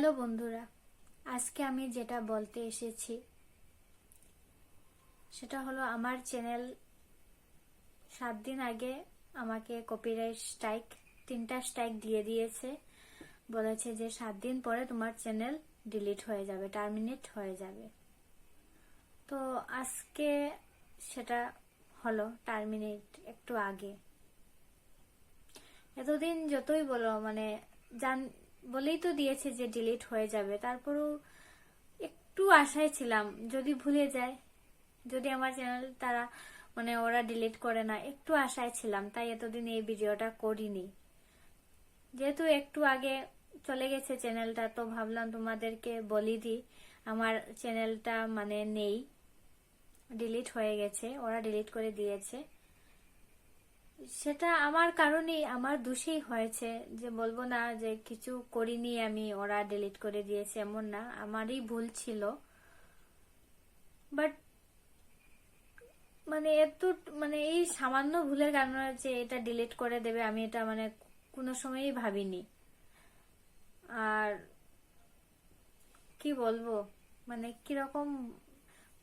Hello বন্ধুরা, আজকে আমি যেটা বলতে এসেছি সেটা হলো আমার চ্যানেল 7 দিন আগে আমাকে কপিরাইট স্ট্রাইক 3টা স্ট্রাইক দিয়ে দিয়েছে। বলেছে যে 7 দিন পরে তোমার চ্যানেল ডিলিট হয়ে যাবে, টার্মিনেট হয়ে যাবে। তো আজকে সেটা হলো টার্মিনেট একটু আগে। এতদিন যতই বলো জান বলেই তো দিয়েছে যে ডিলিট হয়ে যাবে, তারপরও একটু আশায় ছিলাম যদি ভুলে যায়, যদি আমার চ্যানেল তারা ওরা ডিলিট করে না, একটু আশায় ছিলাম, তাই এতদিন এই ভিডিওটা করিনি। যেহেতু একটু আগে চলে গেছে চ্যানেলটা, তো ভাবলাম তোমাদেরকে বলি দি আমার চ্যানেলটা নেই, ডিলিট হয়ে গেছে, ওরা ডিলিট করে দিয়েছে। সেটা আমার কারণেই, আমার দোষেই হয়েছে, যে বলবো না যে কিছু করিনি আমি, ওরা ডিলিট করে দিয়েছে এমন না, আমারই ভুল ছিল। বাট এত এই সামান্য ভুলের কারণে যে এটা ডিলিট করে দেবে, আমি এটা কোনো সময়ই ভাবিনি। আর কি বলবো, কিরকম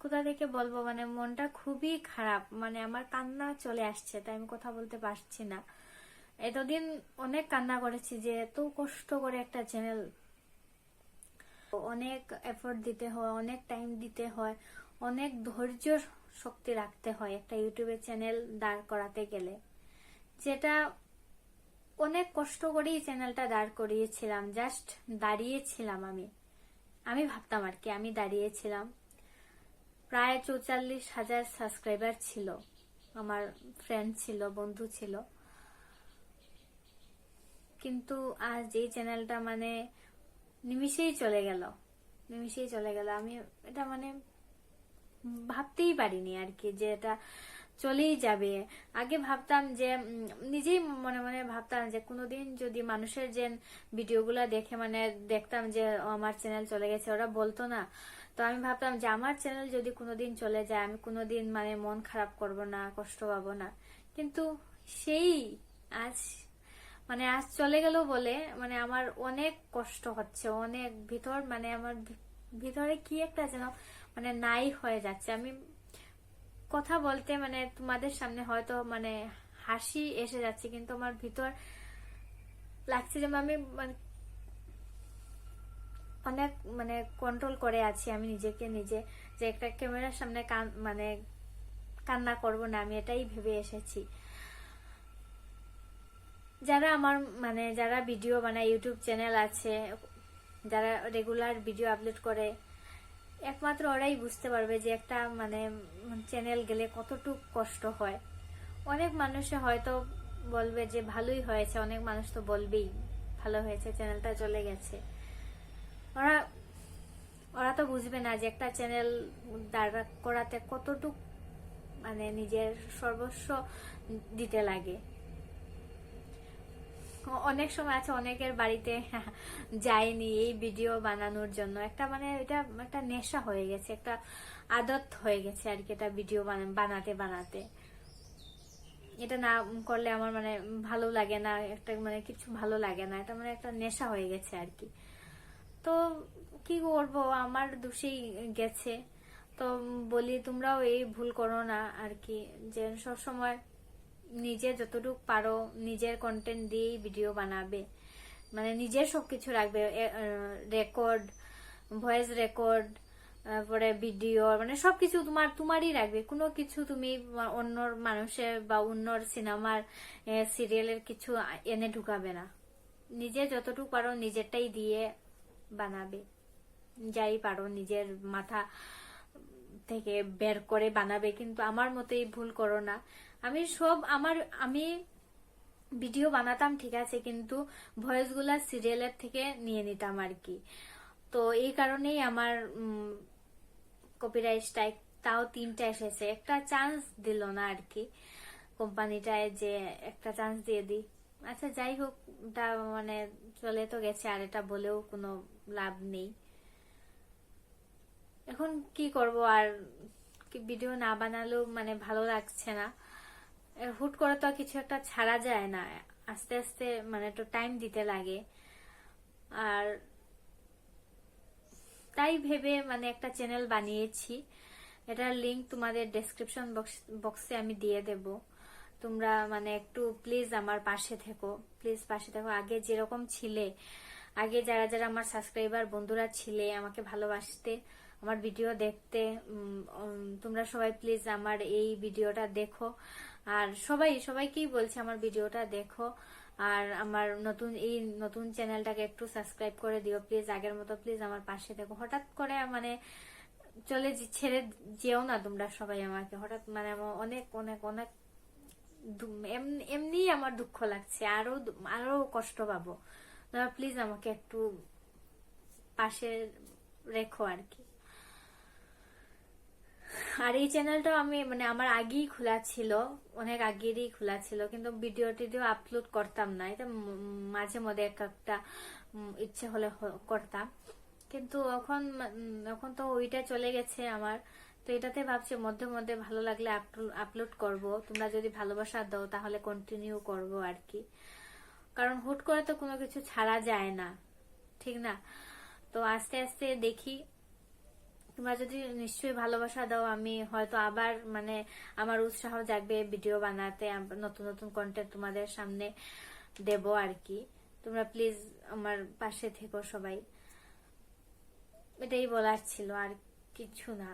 কোথা থেকে বলবো, মনটা খুবই খারাপ, আমার কান্না চলে আসছে, তাই আমি কথা বলতে পারছি না। এতদিন অনেক কান্না করেছি যে এত কষ্ট করে একটা চ্যানেল, অনেক এফোর্ট দিতে হয়, অনেক টাইম দিতে হয়, অনেক ধৈর্য শক্তি রাখতে হয় একটা ইউটিউবের চ্যানেল দাঁড় করাতে গেলে। যেটা অনেক কষ্ট করেই চ্যানেলটা দাঁড় করিয়েছিলাম, জাস্ট দাঁড়িয়েছিলাম। আমি ভাবতাম আর কি, আমি দাঁড়িয়েছিলাম। প্রায় 44,000 সাবস্ক্রাইবার ছিল, আমার ফ্রেন্ড ছিল, বন্ধু ছিল। কিন্তু আজ এই চ্যানেলটা নিমিষেই চলে গেল, নিমিষেই চলে গেল। আমি এটা ভাবতেই পারিনি আর কি, যে এটা চলেই যাবে। আগে ভাবতাম যে নিজেই মনে মনে ভাবতাম যে কোনোদিন যদি মানুষের যে ভিডিওগুলো দেখে দেখতাম যে আমার চ্যানেল চলে গেছে, ওরা বলতো না, তো আমি ভাবতাম যে আমার চ্যানেল যদি কোনোদিন চলে যায়, আমি কোনোদিন মন খারাপ করব না, কষ্ট পাবো না। কিন্তু সেই আজ আজ চলে গেল বলে আমার অনেক কষ্ট হচ্ছে, অনেক ভিতর আমার ভিতরে কি একটা যেন নাই হয়ে যাচ্ছে। আমি কথা বলতে তোমাদের সামনে হয়তো হাসি এসে যাচ্ছে, কিন্তু আমার ভিতর লাগছে যে আমি অনেক কন্ট্রোল করে আছি আমি নিজেকে নিজে, যে একটা ক্যামেরার সামনে কান্না করব না, আমি এটাই ভেবে এসেছি। যারা আমার যারা ভিডিও বানায়, ইউটিউব চ্যানেল আছে, যারা রেগুলার ভিডিও আপলোড করে, একমাত্র ওরাই বুঝতে পারবে যে একটা চ্যানেল গেলে কতটুকু কষ্ট হয়। অনেক মানুষে হয়তো বলবে যে ভালোই হয়েছে, অনেক মানুষ তো বলবেই ভালো হয়েছে, চ্যানেলটা চলে গেছে। ওরা ওরা তো বুঝবে না যে একটা চ্যানেল দাঁড় করাতে কতটুক নিজের সর্বস্ব দিতে লাগে। অনেক সময় আছে অনেকের বাড়িতে যায়নি এই ভিডিও বানানোর জন্য, একটা এটা একটা নেশা হয়ে গেছে, একটা আদত হয়ে গেছে আর কি, এটা ভিডিও বানাতে বানাতে। এটা না করলে আমার ভালো লাগে না, একটা কিছু ভালো লাগে না, এটা একটা নেশা হয়ে গেছে আর কি। তো কি করবো, আমার দোষেই গেছে। তো বলি তোমরাও এই ভুল করো না আর কি, যে সবসময় নিজে যতটুকু পারো নিজের কন্টেন্ট দিয়েই ভিডিও বানাবে, নিজের সবকিছু রাখবে, রেকর্ড, ভয়েস রেকর্ড, তারপরে ভিডিও, সবকিছু তোমারই রাখবে। কোনো কিছু তুমি অন্য মানুষের বা অন্য সিনেমার সিরিয়ালের কিছু এনে ঢুকাবে না। নিজে যতটুকু পারো নিজেরটাই দিয়ে বানাবে, যাই পারো নিজের মাথা থেকে বের করে বানাবে, কিন্তু আমার মতোই ভুল করো না। আমি ভিডিও বানাতাম ঠিক আছে, কিন্তু ভয়েস গুলা সিরিয়ালের থেকে নিয়ে নিতাম আর কি। তো এই কারণেই আমার কপিরাইট স্ট্রাইক তাও 3টা এসেছে, একটা চান্স দিল না আর কি কোম্পানিটায়, যে একটা চান্স দিয়ে দিই। আচ্ছা যাই হোক, এটা চলে তো গেছে, আর এটা বলেও কোনো লাভ নেই। এখন কি করব, আর ভিডিও না বানালেও ভালো লাগছে না। হুট করে তো কিছু একটা ছাড়া যায় না, আস্তে আস্তে একটু টাইম দিতে লাগে। আর তাই ভেবে মানে একটা চ্যানেল বানিয়েছি। এটার লিংক তোমাদের ডেসক্রিপশন বক্সে আমি দিয়ে দেব। তোমরা মানে একটু প্লিজ আমার পাশে থেকো, প্লিজ পাশে থেকো। আগে যেরকম ছিলে, আগে যারা যারা আমার সাবস্ক্রাইবার বন্ধুরা ছিলে, আমাকে ভালোবাসতে, আমার ভিডিও দেখতে, তোমরা সবাই প্লিজ আমার এই ভিডিওটা দেখো। আর সবাইকেই বলছি আমার ভিডিওটা দেখো। আর আমার নতুন চ্যানেলটাকে একটু সাবস্ক্রাইব করে দিও প্লিজ। আগের মতো প্লিজ আমার পাশে থেকো। হঠাৎ করে মানে ছেড়ে যেও না তোমরা সবাই আমাকে। হঠাৎ মানে আমার অনেক অনেক অনেক এমনি আমার দুঃখ লাগছে, আরো কষ্ট পাবো। তোমরা প্লিজ আমাকে একটু পাশে রেখো আর কি। আর এই চ্যানেলটাও আমি মানে আমার আগেই খোলা ছিল, অনেক আগেরই খোলা ছিল, কিন্তু ভিডিও টিডিও আপলোড করতাম না। এটা মাঝে মধ্যে একটা ইচ্ছে হলে করতাম, কিন্তু এখন তো ওইটা চলে গেছে আমার। তো এটাতে ভাবছি মধ্যে মধ্যে ভালো লাগলে আপলোড করব। তোমরা যদি ভালোবাসা দাও তাহলে কন্টিনিউ করব আর কি। কারণ হুট করে তো কোনো কিছু ছাড়া যায় না, ঠিক না? তো আস্তে আস্তে দেখি, তোমরা যদি নিশ্চয়ই ভালোবাসা দাও, আমি হয়তো আবার মানে আমার উৎসাহ জাগবে ভিডিও বানাতে, নতুন নতুন কন্টেন্ট তোমাদের সামনে দেব আর কি। তোমরা প্লিজ আমার পাশে থেকো সবাই, এটাই বলার ছিল, আর কিছু না।